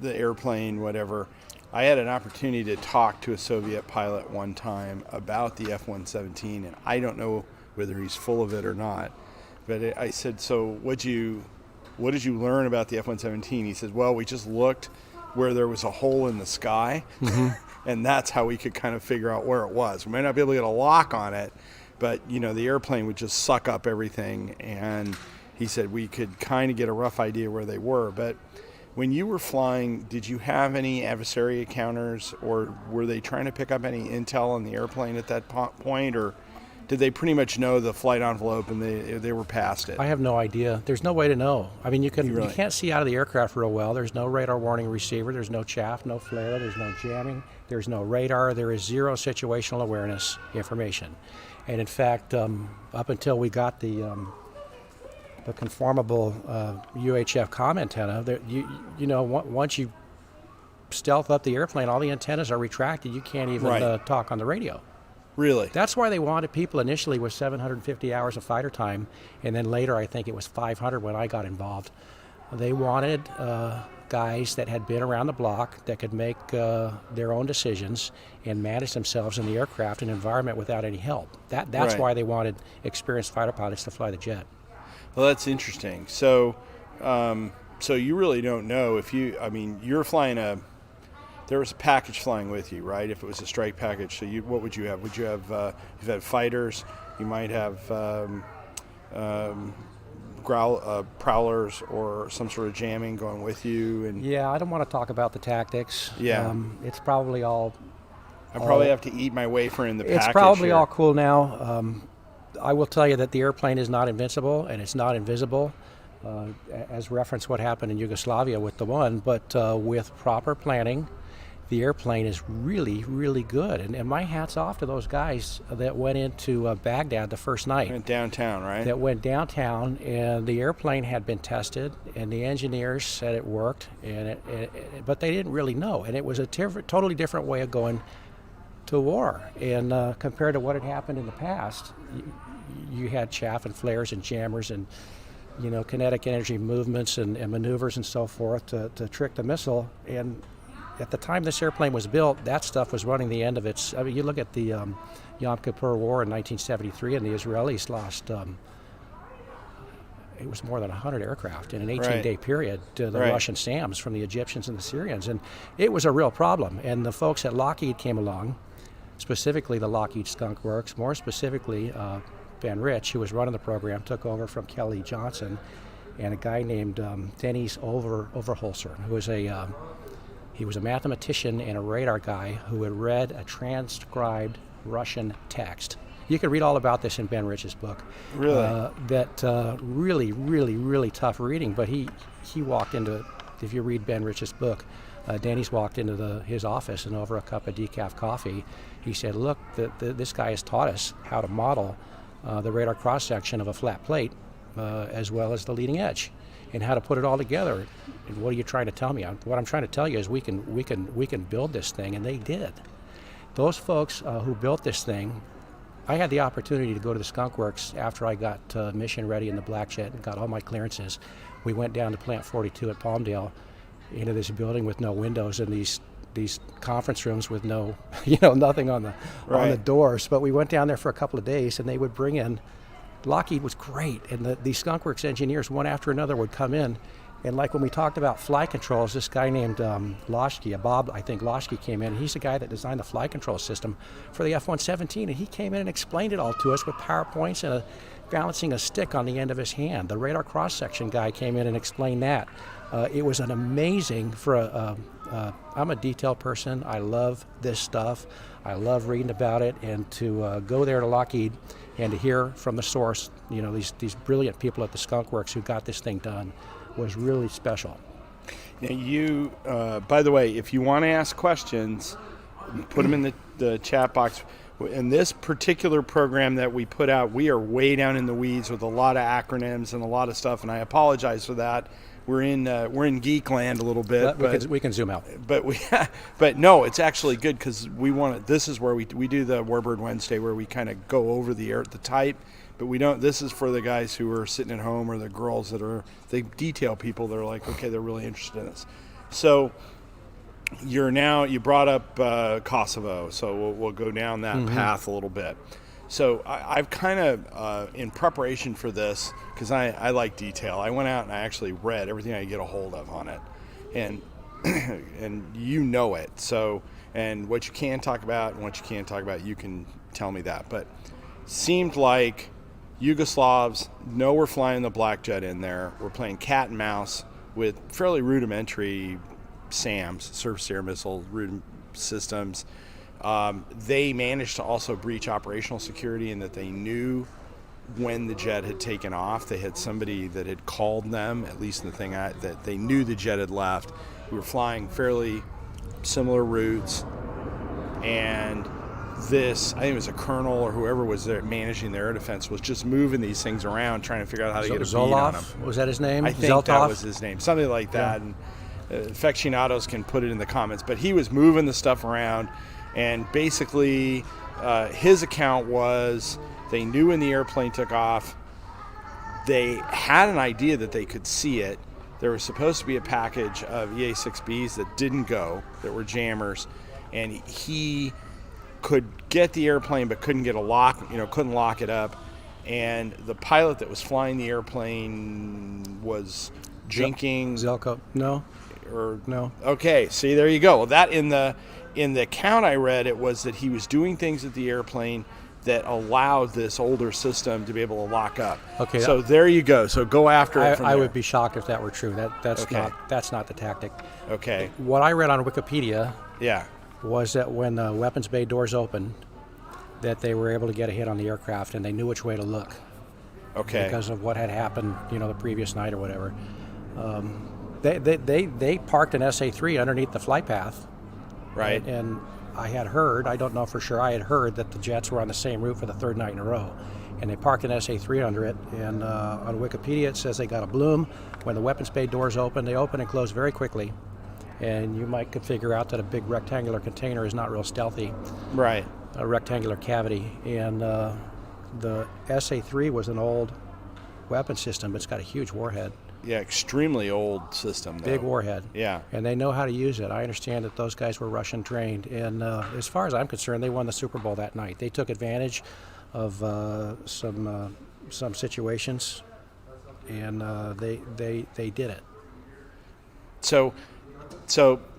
the airplane, whatever. I had an opportunity to talk to a Soviet pilot one time about the F-117, and I don't know whether he's full of it or not. But I said, so what did you learn about the F-117? He said, well, we just looked where there was a hole in the sky, and that's how we could kind of figure out where it was. We might not be able to get a lock on it, but, you know, the airplane would just suck up everything, and he said we could kind of get a rough idea where they were. But when you were flying, did you have any adversary encounters, or were they trying to pick up any intel on the airplane at that point, or did they pretty much know the flight envelope and they were past it? I have no idea. There's no way to know. I mean, you can't see out of the aircraft real well. There's no radar warning receiver. There's no chaff, no flare. There's no jamming. There's no radar. There is zero situational awareness information. And in fact, up until we got the conformable UHF comm antenna, once you stealth up the airplane, all the antennas are retracted. You can't even talk on the radio. Really? That's why they wanted people initially with 750 hours of fighter time, and then later I think it was 500 when I got involved. They wanted guys that had been around the block, that could make their own decisions and manage themselves in the aircraft and environment without any help. That's why they wanted experienced fighter pilots to fly the jet. Well, that's interesting. So you really don't know if you're flying there was a package flying with you, right? If it was a strike package, so what would you have? Would you have, you've had fighters, you might have prowlers or some sort of jamming going with you. And yeah, I don't want to talk about the tactics. Yeah. It's probably all... I probably have to eat my wafer in the package. It's probably here. all cool now. I will tell you that the airplane is not invincible and it's not invisible. As reference what happened in Yugoslavia with the one, but with proper planning, the airplane is really, really good. And my hat's off to those guys that went into Baghdad the first night. Went downtown, right? That went downtown, and the airplane had been tested, and the engineers said it worked, but they didn't really know. And it was a totally different way of going to war. And compared to what had happened in the past, you had chaff and flares and jammers and kinetic energy movements and maneuvers and so forth to trick the missile. And at the time this airplane was built, that stuff was running the end of its... I mean, you look at the Yom Kippur War in 1973, and the Israelis lost... it was more than 100 aircraft in an 18-day period to the Russian SAMs from the Egyptians and the Syrians. And it was a real problem. And the folks at Lockheed came along, specifically the Lockheed Skunk Works, more specifically Ben Rich, who was running the program, took over from Kelly Johnson, and a guy named Denys Overholser, who was he was a mathematician and a radar guy who had read a transcribed Russian text. You can read all about this in Ben Rich's book. Really? Really, really, really tough reading. But he walked into, if you read Ben Rich's book, Denny's walked into his office, and over a cup of decaf coffee, he said, look, this guy has taught us how to model the radar cross-section of a flat plate as well as the leading edge, and how to put it all together. And what are you trying to tell me? What I'm trying to tell you is we can build this thing, and they did. Those folks who built this thing, I had the opportunity to go to the Skunk Works after I got mission ready in the Black Jet and got all my clearances. We went down to Plant 42 at Palmdale into this building with no windows and these conference rooms with no, nothing on the doors. But we went down there for a couple of days, and they would bring in. Lockheed was great, and the Skunk Works engineers, one after another, would come in. And like when we talked about flight controls, this guy named Loschke, Bob, I think Loschke, came in. He's the guy that designed the flight control system for the F-117, and he came in and explained it all to us with PowerPoints and balancing a stick on the end of his hand. The radar cross-section guy came in and explained that. It was an amazing, I'm a detail person. I love this stuff. I love reading about it, and to go there to Lockheed and to hear from the source, these brilliant people at the Skunk Works who got this thing done was really special. Now you, by the way, if you want to ask questions, put them in the chat box. In this particular program that we put out, we are way down in the weeds with a lot of acronyms and a lot of stuff, and I apologize for that. we're in geek land a little bit, we can zoom out. But no, it's actually good because this is where we do the Warbird Wednesday, where we kind of go over the type, but we don't. This is for the guys who are sitting at home, or the girls they detail people that are like, okay, they're really interested in this. So you brought up Kosovo, so we'll go down that path a little bit. So I've kind of, in preparation for this, because I like detail, I went out and I actually read everything I could get a hold of on it. And and you know it. So, and what you can talk about and what you can't talk about, you can tell me that. But seemed like Yugoslavs know we're flying the Black Jet in there. We're playing cat and mouse with fairly rudimentary SAMs, surface air missile systems. They managed to also breach operational security in that they knew when the jet had taken off. They had somebody that had called them, at least in the thing that they knew the jet had left. We were flying fairly similar routes, and this, I think it was a colonel or whoever was there managing the air defense, was just moving these things around, trying to figure out how to get a beat on them. Was that his name? I think that was his name, something like that. Yeah. And aficionados can put it in the comments, but he was moving the stuff around. And basically, his account was they knew when the airplane took off. They had an idea that they could see it. There was supposed to be a package of EA-6Bs that didn't go, that were jammers. And he could get the airplane but couldn't get couldn't lock it up. And the pilot that was flying the airplane was jinking. Zelko, no. Or no. Okay, see, there you go. Well, that in the account I read, it was that he was doing things at the airplane that allowed this older system to be able to lock up. Okay. So there you go. So go after it from I there. would be shocked if that were true. That's okay. not the tactic. Okay. What I read on Wikipedia yeah. was that when the weapons bay doors opened, that they were able to get a hit on the aircraft and they knew which way to look. Okay. Because of what had happened, the previous night or whatever. They parked an SA-3 underneath the flight path. Right. And I had heard, I don't know for sure, I had heard that the jets were on the same route for the third night in a row. And they parked an SA-3 under it. And on Wikipedia it says they got a bloom. When the weapons bay doors open, they open and close very quickly. And you could figure out that a big rectangular container is not real stealthy. Right. A rectangular cavity. And the SA-3 was an old weapon system. It's got a huge warhead. Yeah, extremely old system, though. Big warhead. Yeah. And they know how to use it. I understand that those guys were Russian trained. And as far as I'm concerned, they won the Super Bowl that night. They took advantage of some situations, and they did it. So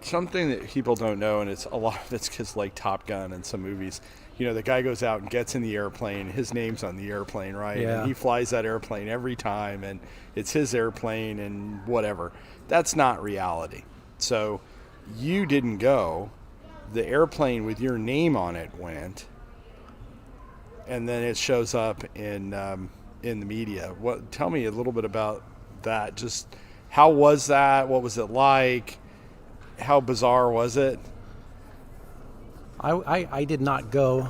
something that people don't know, and a lot of it's just like Top Gun and some movies, the guy goes out and gets in the airplane, his name's on the airplane, right? Yeah. And he flies that airplane every time, and it's his airplane and whatever. That's not reality. So you didn't go. The airplane with your name on it went, and then it shows up in the media. Tell me a little bit about that. Just how was that? What was it like? How bizarre was it? I did not go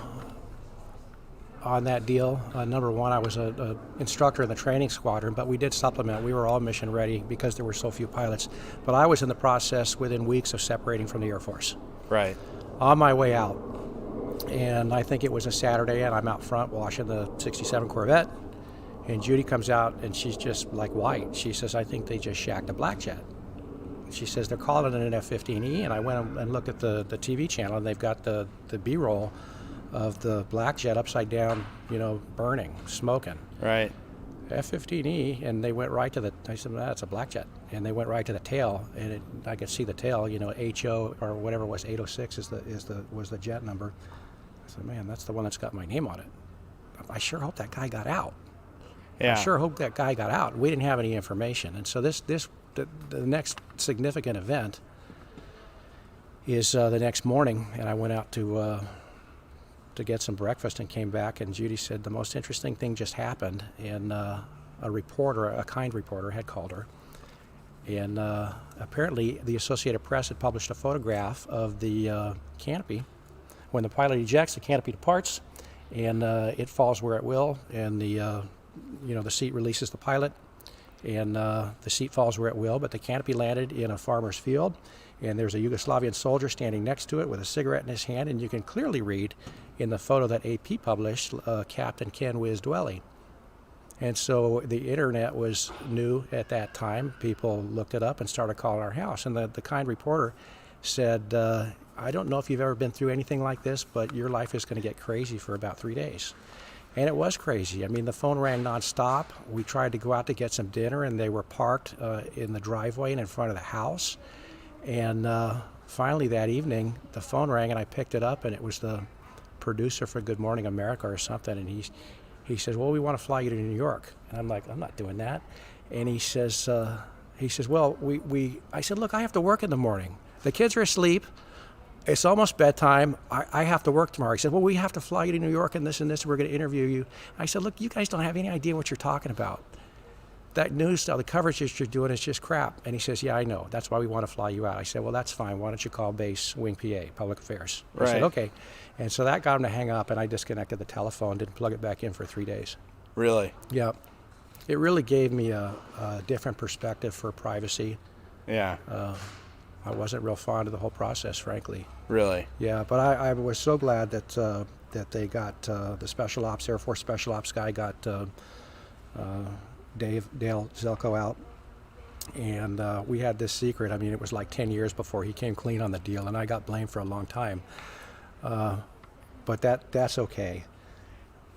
on that deal. Number one, I was an instructor in the training squadron, but we did supplement. We were all mission ready because there were so few pilots. But I was in the process within weeks of separating from the Air Force. Right. On my way out. And I think it was a Saturday, and I'm out front washing the 67 Corvette. And Judy comes out, and she's just like white. She says, I think they just shacked a Black Jet. She says, they're calling it an F-15E, and I went and looked at the TV channel, and they've got the B-roll of the Black Jet upside down, burning, smoking. Right. F-15E, and they went right to I said, that's a Black Jet. And they went right to the tail, and I could see the tail, HO or whatever it was, 806 was the jet number. I said, man, that's the one that's got my name on it. I sure hope that guy got out. Yeah. I sure hope that guy got out. We didn't have any information. And so the next significant event is the next morning, and I went out to get some breakfast and came back, and Judy said the most interesting thing just happened, and a kind reporter had called her, and apparently the Associated Press had published a photograph of the canopy. When the pilot ejects, the canopy departs, and it falls where it will, and the seat releases the pilot, And the seat falls where it will, but the canopy landed in a farmer's field, and there's a Yugoslavian soldier standing next to it with a cigarette in his hand, and you can clearly read in the photo that AP published, Captain Ken Wiz Dwelle. And so the internet was new at that time. People looked it up and started calling our house. And the kind reporter said, I don't know if you've ever been through anything like this, but your life is going to get crazy for about 3 days. And it was crazy. I mean, the phone rang nonstop. We tried to go out to get some dinner, and they were parked in the driveway and in front of the house. And finally that evening, the phone rang, and I picked it up, and it was the producer for Good Morning America or something. And he says, well, we want to fly you to New York. And I'm like, I'm not doing that. And he says, well, I said, look, I have to work in the morning. The kids are asleep. It's almost bedtime. I have to work tomorrow. He said, well, we have to fly you to New York and this. We're going to interview you. I said, look, you guys don't have any idea what you're talking about. That news stuff, the coverage that you're doing is just crap. And he says, yeah, I know. That's why we want to fly you out. I said, well, that's fine. Why don't you call base Wing PA, Public Affairs? I said, okay. And so that got him to hang up, and I disconnected the telephone, didn't plug it back in for 3 days. Really? Yeah. It really gave me a different perspective for privacy. Yeah. I wasn't real fond of the whole process, frankly. Really? Yeah, but I was so glad that they got the Special Ops, Air Force Special Ops guy got Dale Zelko out. And we had this secret. I mean, it was like 10 years before he came clean on the deal, and I got blamed for a long time. But that's okay.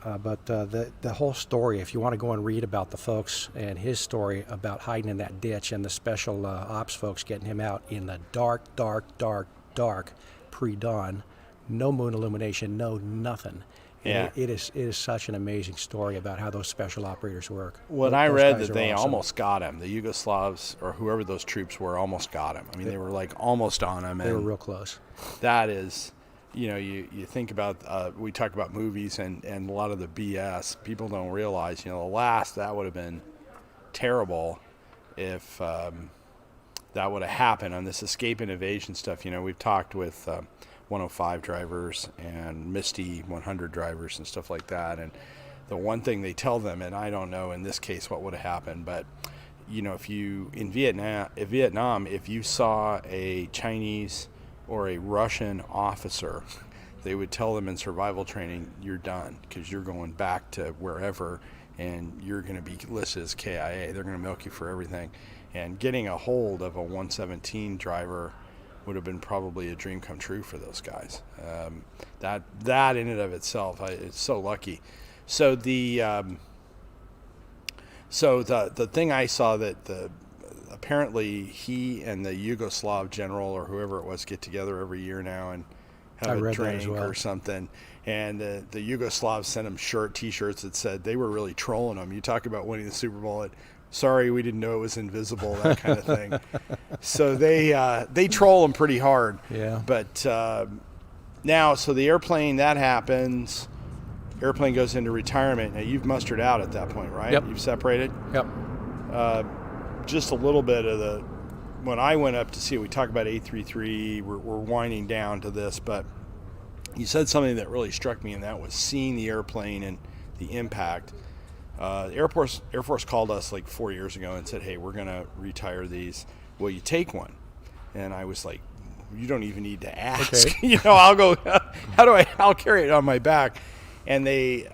But the whole story, if you want to go and read about the folks and his story about hiding in that ditch and the special ops folks getting him out in the dark pre-dawn, no moon illumination, no nothing. Yeah. It is such an amazing story about how those special operators work. When I read that they awesome. almost got him, the Yugoslavs or whoever those troops were almost got him. I mean, they were like almost on him. They were real close. That is, you think about, we talk about movies and a lot of the BS. People don't realize, that would have been terrible if that would have happened on this escape and evasion stuff. We've talked with 105 drivers and Misty 100 drivers and stuff like that. And the one thing they tell them, and I don't know in this case what would have happened, but if you in Vietnam, if you saw a Chinese or a Russian officer, they would tell them in survival training, you're done because you're going back to wherever and you're going to be listed as KIA. They're going to milk you for everything. And getting a hold of a 117 driver would have been probably a dream come true for those guys. That in and of itself, it's so lucky. So the thing I saw that apparently he and the Yugoslav general or whoever it was get together every year now and have a drink or something. And the Yugoslavs sent him T-shirts that said they were really trolling him. You talk about winning the Super Bowl. Sorry, we didn't know it was invisible, that kind of thing. So they troll him pretty hard. Yeah. But now, so the airplane, that happens. Airplane goes into retirement. Now, you've mustered out at that point, right? Yep. You've separated? Yep. Just a little bit of when I went up to see it, we talk about 833. We're winding down to this, but you said something that really struck me, and that was seeing the airplane and the impact. The Air Force called us like 4 years ago and said, hey, we're going to retire these. Will you take one? And I was like, you don't even need to ask. Okay. I'll go, I'll carry it on my back. And they,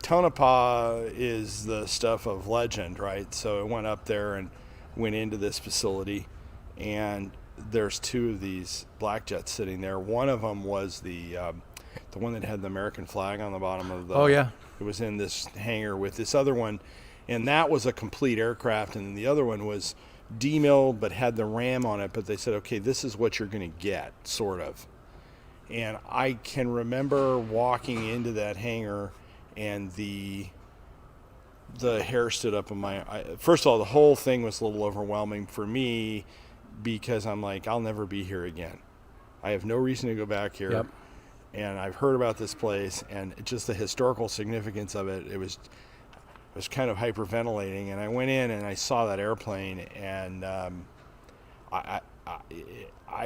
Tonopah is the stuff of legend, right? So I went up there and went into this facility, and there's two of these black jets sitting there. One of them was the one that had the American flag on the bottom of the... Oh, yeah. It was in this hangar with this other one, and that was a complete aircraft, and the other one was demilled but had the RAM on it, but they said, okay, this is what you're going to get, sort of. And I can remember walking into that hangar, and the hair stood up on my... First of all, the whole thing was a little overwhelming for me because I'm like, I'll never be here again. I have no reason to go back here. Yep. And I've heard about this place, and just the historical significance of it, it was kind of hyperventilating. And I went in and I saw that airplane, and I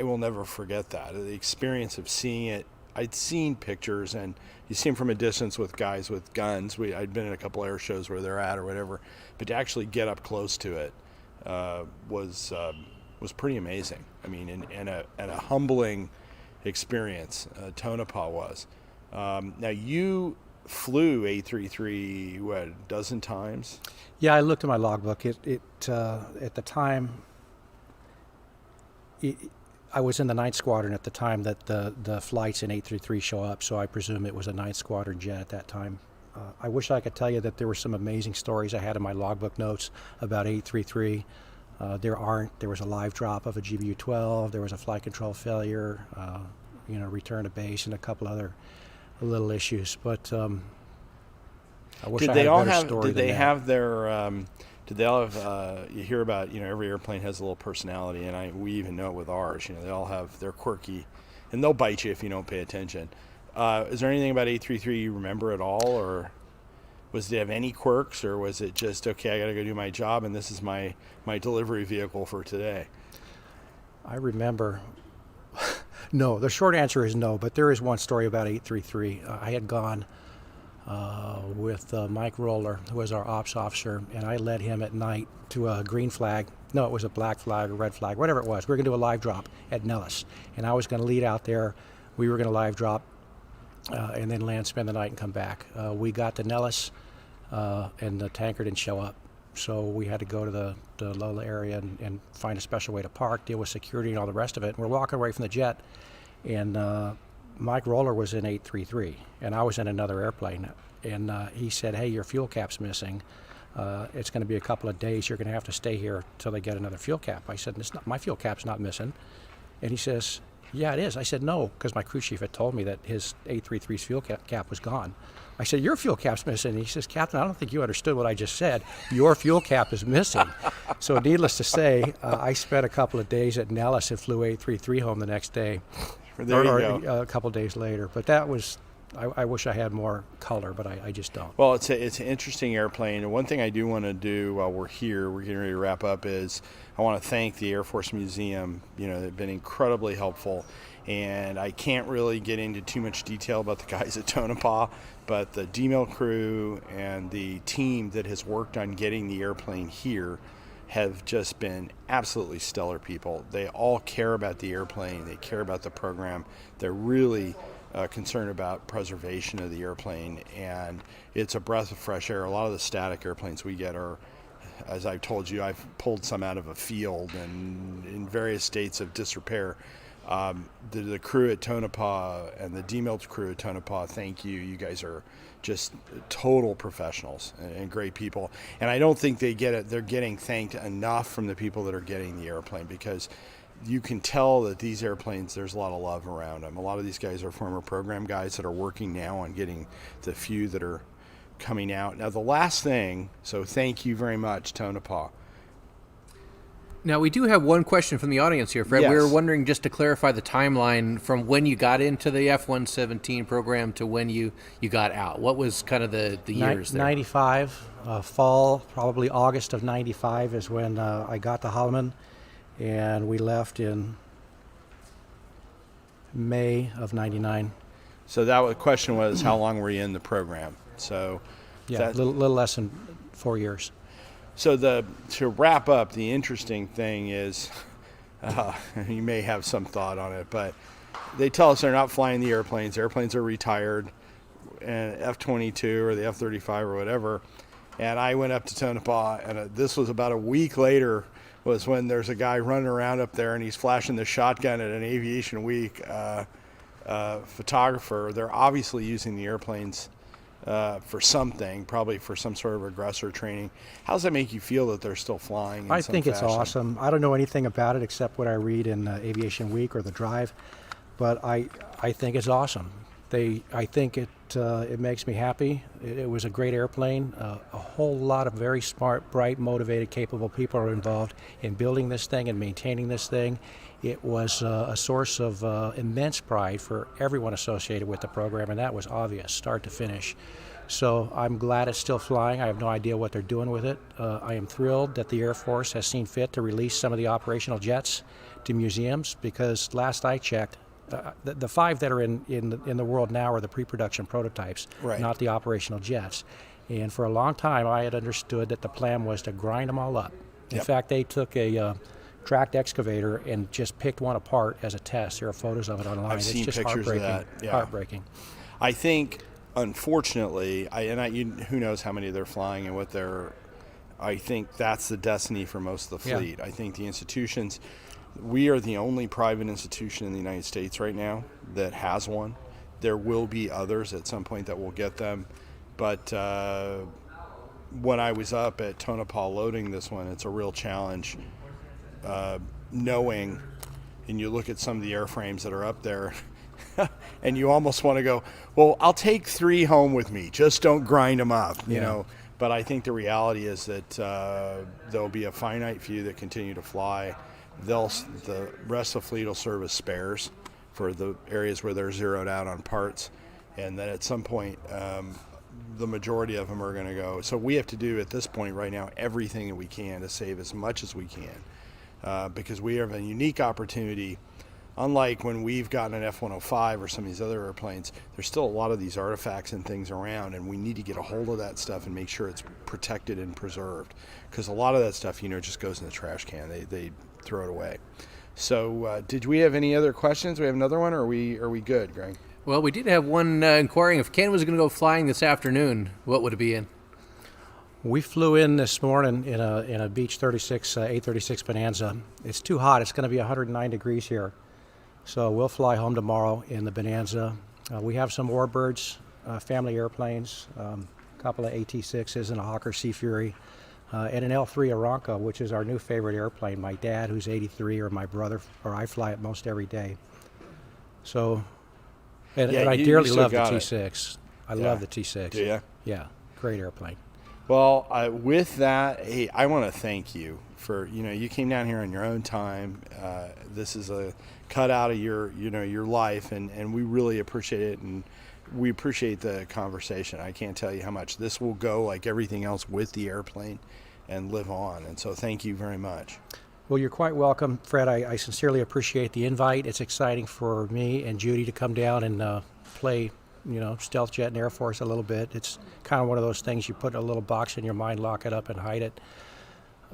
will never forget that. The experience of seeing it I'd seen pictures, and you see them from a distance with guys with guns. I'd been in a couple air shows where they're at or whatever, but to actually get up close to it was pretty amazing. I mean, and a humbling experience. Tonopah was. Now you flew 833 a dozen times? Yeah, I looked at my logbook. At the time, I was in the 9th Squadron at the time that the flights in 833 show up, so I presume it was a 9th Squadron jet at that time. I wish I could tell you that there were some amazing stories I had in my logbook notes about 833. There aren't. There was a live drop of a GBU-12. There was a flight control failure, return to base, and a couple other little issues. But I wish I had a better story than that. Did they all have? You hear about every airplane has a little personality, and we even know it with ours. They all have, they're quirky, and they'll bite you if you don't pay attention. Is there anything about 833 you remember at all, or did it have any quirks, or was it just, okay, I got to go do my job, and this is my delivery vehicle for today? I remember. No, the short answer is no, but there is one story about 833. I had gone with Mike Roller, who was our ops officer, and I led him at night to a green flag. No, it was a black flag or red flag, whatever it was. We were going to do a live drop at Nellis, and I was going to lead out there. We were going to live drop and then land, spend the night, and come back. We got to Nellis, and the tanker didn't show up. So we had to go to the Lola area and find a special way to park, deal with security and all the rest of it. And we're walking away from the jet, and Mike Roller was in 833, and I was in another airplane. And he said, hey, your fuel cap's missing. It's going to be a couple of days. You're going to have to stay here till they get another fuel cap. I said, my fuel cap's not missing. And he says, yeah, it is. I said, no, because my crew chief had told me that his 833's fuel cap was gone. I said, your fuel cap's missing. And he says, Captain, I don't think you understood what I just said. Your fuel cap is missing. So needless to say, I spent a couple of days at Nellis and flew 833 home the next day. There you go. A couple of days later. But that was, I wish I had more color, but I just don't. Well, it's an interesting airplane. And one thing I do want to do while we're here, we're getting ready to wrap up, is I want to thank the Air Force Museum. They've been incredibly helpful. And I can't really get into too much detail about the guys at Tonopah, but the DMIL crew and the team that has worked on getting the airplane here have just been absolutely stellar people. They all care about the airplane. They care about the program. They're really concerned about preservation of the airplane, and it's a breath of fresh air. A lot of the static airplanes we get are, as I've told you, I've pulled some out of a field and in various states of disrepair. The crew at Tonopah and the DMIL crew at Tonopah, thank you. You guys are just total professionals and great people. And I don't think they get it. They're getting thanked enough from the people that are getting the airplane, because you can tell that these airplanes, there's a lot of love around them. A lot of these guys are former program guys that are working now on getting the few that are coming out. Now, the last thing, so thank you very much, Tonopah. Now, we do have one question from the audience here, Fred. Yes. We were wondering, just to clarify the timeline from when you got into the F-117 program to when you got out. What was kind of the years there? 95, fall, probably August of 95 is when I got to Holloman, and we left in May of 99. So the question was, how long were you in the program? So yeah, a little less than 4 years. So to wrap up, the interesting thing is, you may have some thought on it, but they tell us they're not flying the airplanes. Airplanes are retired, and F-22 or the F-35 or whatever. And I went up to Tonopah, and this was about a week later, was when there's a guy running around up there, and he's flashing the shotgun at an Aviation Week photographer. They're obviously using the airplanes for something, probably for some sort of aggressor training. How does that make you feel that they're still flying? I think it's awesome. I don't know anything about it except what I read in Aviation Week or The Drive, but I think it's awesome. I think it makes me happy. It was a great airplane. A whole lot of very smart, bright, motivated, capable people are involved in building this thing and maintaining this thing. It was a source of immense pride for everyone associated with the program, and that was obvious, start to finish. So I'm glad it's still flying. I have no idea what they're doing with it. I am thrilled that the Air Force has seen fit to release some of the operational jets to museums, because last I checked, the 5 that are in the world now are the pre-production prototypes, Right. not the operational jets. And for a long time, I had understood that the plan was to grind them all up. In Yep. fact, they took a tracked excavator and just picked one apart as a test. There are photos of it online. I've seen it's just pictures of heartbreaking. that, yeah. Heartbreaking. I think, unfortunately, who knows how many they're flying and what they're. I think that's the destiny for most of the Yeah. fleet. I think the institutions, we are the only private institution in the United States right now that has one. There will be others at some point that will get them, but when I was up at Tonopah loading this one, it's a real challenge knowing, and you look at some of the airframes that are up there, and you almost want to go, well, I'll take 3 home with me. Just don't grind them up, you know. But I think the reality is that there'll be a finite few that continue to fly. The rest of the fleet will serve as spares for the areas where they're zeroed out on parts. And then at some point, the majority of them are going to go. So we have to do at this point right now everything that we can to save as much as we can, because we have a unique opportunity. Unlike when we've gotten an F-105 or some of these other airplanes, there's still a lot of these artifacts and things around, and we need to get a hold of that stuff and make sure it's protected and preserved, because a lot of that stuff, just goes in the trash can. They throw it away. So did we have any other questions? We have another one, or are we good, Greg? Well, we did have one inquiring if Ken was going to go flying this afternoon, what would it be in? We flew in this morning in a Beech 36, 836 Bonanza. It's too hot. It's going to be 109 degrees here. So we'll fly home tomorrow in the Bonanza. We have some Warbirds, family airplanes, a couple of AT-6s and a Hawker Sea Fury, and an L-3 Aranca, which is our new favorite airplane. My dad, who's 83, or my brother, or I fly it most every day. So, and I dearly love the T-6. I love the T-6. Do you? Yeah, great airplane. Well, with that, hey, I want to thank you for, you came down here on your own time. This is a cut out of your life, and we really appreciate it, and we appreciate the conversation. I can't tell you how much. This will go like everything else with the airplane and live on, and so thank you very much. Well, you're quite welcome, Fred. I sincerely appreciate the invite. It's exciting for me and Judy to come down and play stealth jet and Air Force a little bit. It's kind of one of those things you put in a little box in your mind, lock it up, and hide it,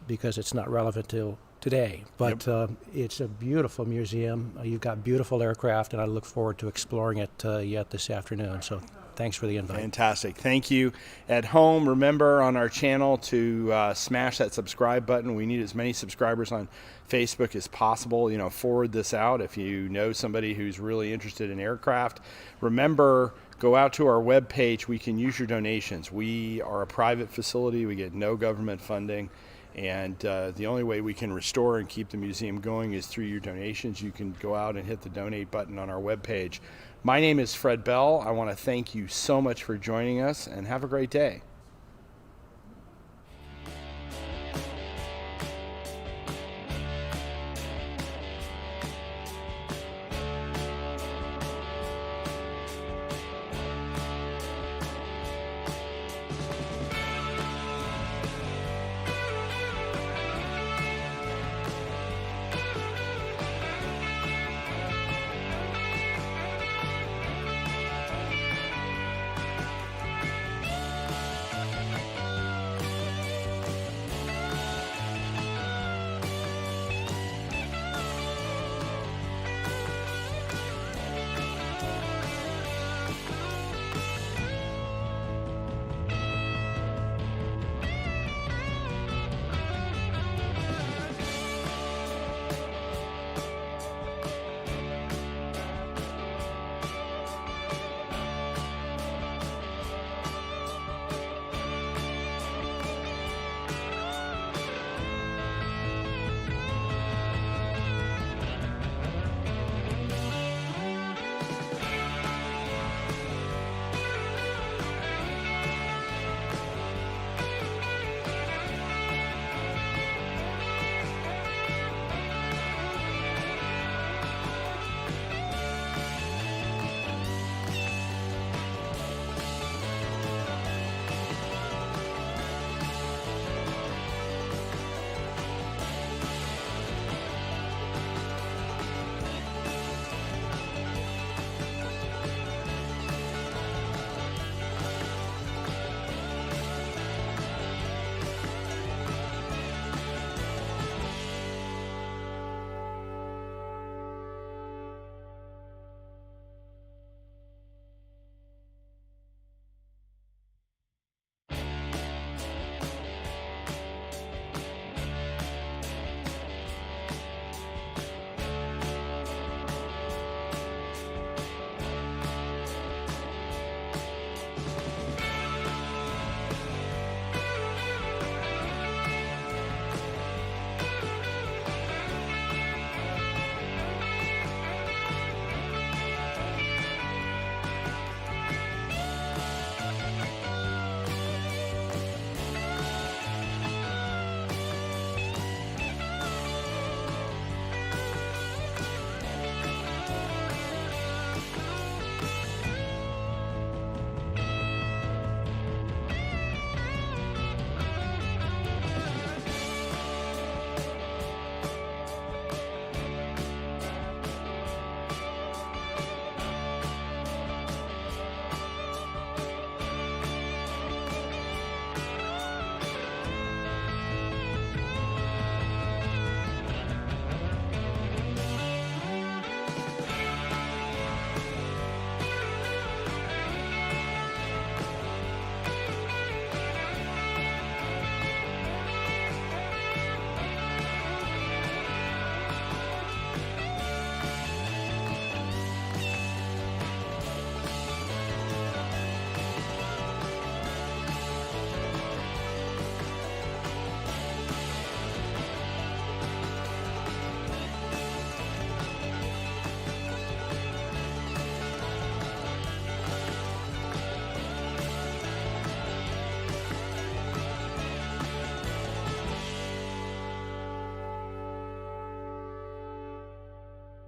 because it's not relevant till today. But it's a beautiful museum. You've got beautiful aircraft, and I look forward to exploring it yet this afternoon. So thanks for the invite. Fantastic. Thank you. At home, remember on our channel to smash that subscribe button. We need as many subscribers on Facebook as possible. Forward this out if you know somebody who's really interested in aircraft. Remember, go out to our webpage. We can use your donations. We are a private facility. We get no government funding. And the only way we can restore and keep the museum going is through your donations. You can go out and hit the donate button on our webpage. My name is Fred Bell. I want to thank you so much for joining us, and have a great day.